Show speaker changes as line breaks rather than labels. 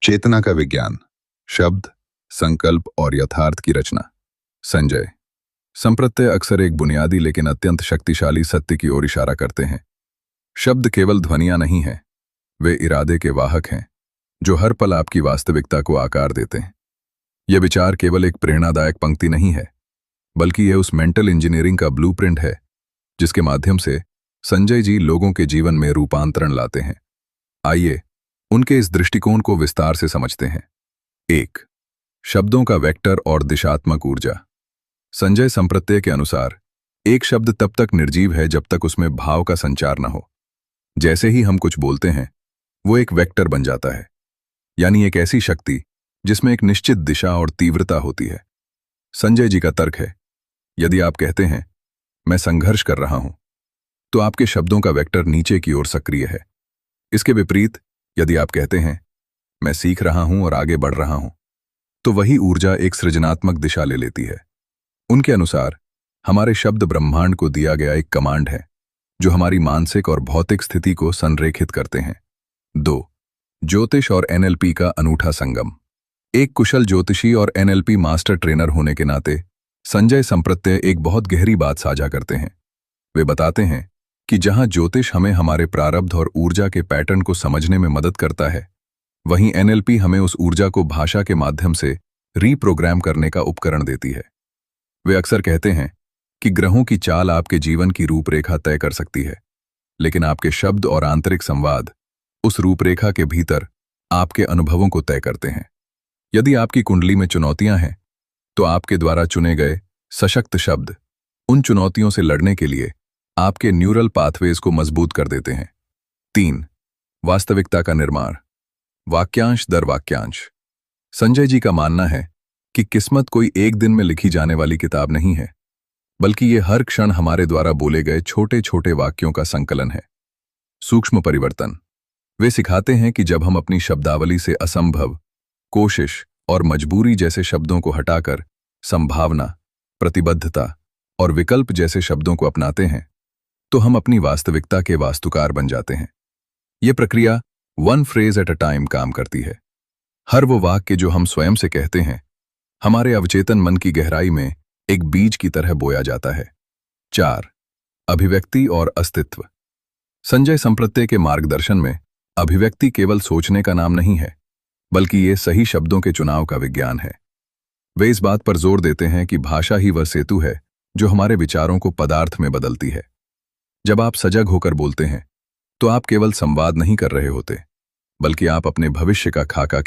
चेतना का विज्ञान, शब्द, संकल्प और यथार्थ की रचना। संजय। संप्रत्यय अक्सर एक बुनियादी लेकिन अत्यंत शक्तिशाली सत्य की ओर इशारा करते हैं। शब्द केवल ध्वनियां नहीं हैं, वे इरादे के वाहक हैं जो हर पल आपकी वास्तविकता को आकार देते हैं। यह विचार केवल एक प्रेरणादायक पंक्ति नहीं है, बल्कि यह उस मेंटल इंजीनियरिंग का ब्लूप्रिंट है जिसके माध्यम से संजय जी लोगों के जीवन में रूपांतरण लाते हैं। आइए उनके इस दृष्टिकोण को विस्तार से समझते हैं। 1. शब्दों का वेक्टर और दिशात्मक ऊर्जा। संजय संप्रत्यय के अनुसार एक शब्द तब तक निर्जीव है जब तक उसमें भाव का संचार न हो। जैसे ही हम कुछ बोलते हैं, वो एक वेक्टर बन जाता है, यानी एक ऐसी शक्ति जिसमें एक निश्चित दिशा और तीव्रता होती है। संजय जी का तर्क है, यदि आप कहते हैं मैं संघर्ष कर रहा हूं, तो आपके शब्दों का वेक्टर नीचे की ओर सक्रिय है। इसके विपरीत यदि आप कहते हैं मैं सीख रहा हूं और आगे बढ़ रहा हूं, तो वही ऊर्जा एक सृजनात्मक दिशा ले लेती है। उनके अनुसार हमारे शब्द ब्रह्मांड को दिया गया एक कमांड है जो हमारी मानसिक और भौतिक स्थिति को संरेखित करते हैं। 2. ज्योतिष और एनएलपी का अनूठा संगम। एक कुशल ज्योतिषी और एनएलपी मास्टर ट्रेनर होने के नाते संजय संप्रत्यय एक बहुत गहरी बात साझा करते हैं। वे बताते हैं कि जहां ज्योतिष हमें हमारे प्रारब्ध और ऊर्जा के पैटर्न को समझने में मदद करता है, वहीं एनएलपी हमें उस ऊर्जा को भाषा के माध्यम से रीप्रोग्राम करने का उपकरण देती है। वे अक्सर कहते हैं कि ग्रहों की चाल आपके जीवन की रूपरेखा तय कर सकती है, लेकिन आपके शब्द और आंतरिक संवाद उस रूपरेखा के भीतर आपके अनुभवों को तय करते हैं। यदि आपकी कुंडली में चुनौतियां हैं, तो आपके द्वारा चुने गए सशक्त शब्द उन चुनौतियों से लड़ने के लिए आपके न्यूरल पाथवेज को मजबूत कर देते हैं। 3. वास्तविकता का निर्माण, वाक्यांश दर वाक्यांश। संजय जी का मानना है कि किस्मत कोई एक दिन में लिखी जाने वाली किताब नहीं है, बल्कि ये हर क्षण हमारे द्वारा बोले गए छोटे छोटे वाक्यों का संकलन है। सूक्ष्म परिवर्तन। वे सिखाते हैं कि जब हम अपनी शब्दावली से असंभव, कोशिश और मजबूरी जैसे शब्दों को हटाकर संभावना, प्रतिबद्धता और विकल्प जैसे शब्दों को अपनाते हैं, तो हम अपनी वास्तविकता के वास्तुकार बन जाते हैं। यह प्रक्रिया one phrase at a time काम करती है। हर वो वाक्य जो हम स्वयं से कहते हैं, हमारे अवचेतन मन की गहराई में एक बीज की तरह बोया जाता है। 4. अभिव्यक्ति और अस्तित्व। संजय संप्रत्यय के मार्गदर्शन में अभिव्यक्ति केवल सोचने का नाम नहीं है, बल्कि ये सही शब्दों के चुनाव का विज्ञान है। वे इस बात पर जोर देते हैं कि भाषा ही वह सेतु है जो हमारे विचारों को पदार्थ में बदलती है। जब आप सजग होकर बोलते हैं, तो आप केवल संवाद नहीं कर रहे होते, बल्कि आप अपने भविष्य का खाका